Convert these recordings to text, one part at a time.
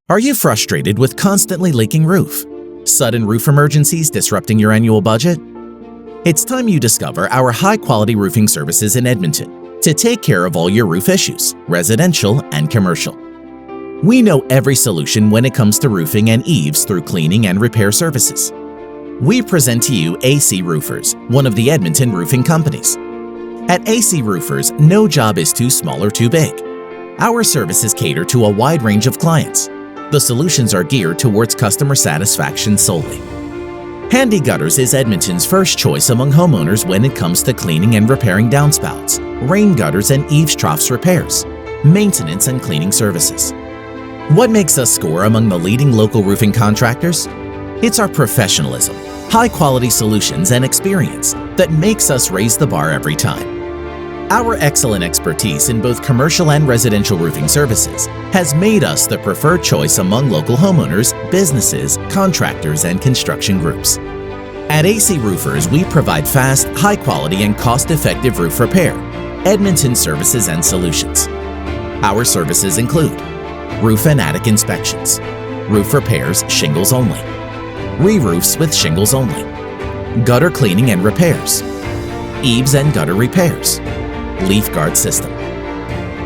Are you frustrated with constantly leaking roof? Sudden roof emergencies disrupting your annual budget? It's time you discover our high-quality roofing services in Edmonton to take care of all your roof issues, residential and commercial. We know every solution when it comes to roofing and eaves through cleaning and repair services. We present to you AC Roofers, one of the Edmonton roofing companies. At AC Roofers, no job is too small or too big. Our services cater to a wide range of clients. The solutions are geared towards customer satisfaction solely. Handy Gutters is Edmonton's first choice among homeowners when it comes to cleaning and repairing downspouts, rain gutters and eavestroughs repairs, maintenance and cleaning services. What makes us score among the leading local roofing contractors? It's our professionalism, high-quality solutions and experience that makes us raise the bar every time. Our excellent expertise in both commercial and residential roofing services has made us the preferred choice among local homeowners, businesses, contractors, and construction groups. At AC Roofers, we provide fast, high-quality, and cost-effective roof repair, Edmonton services and solutions. Our services include roof and attic inspections, roof repairs, shingles only, re-roofs with shingles only, gutter cleaning and repairs, eaves and gutter repairs, leaf guard system.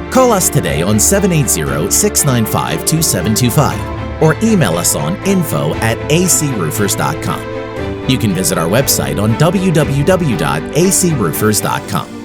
Call us today on 780-695-2725 or email us on info@acroofers.com. You can visit our website on www.acroofers.com.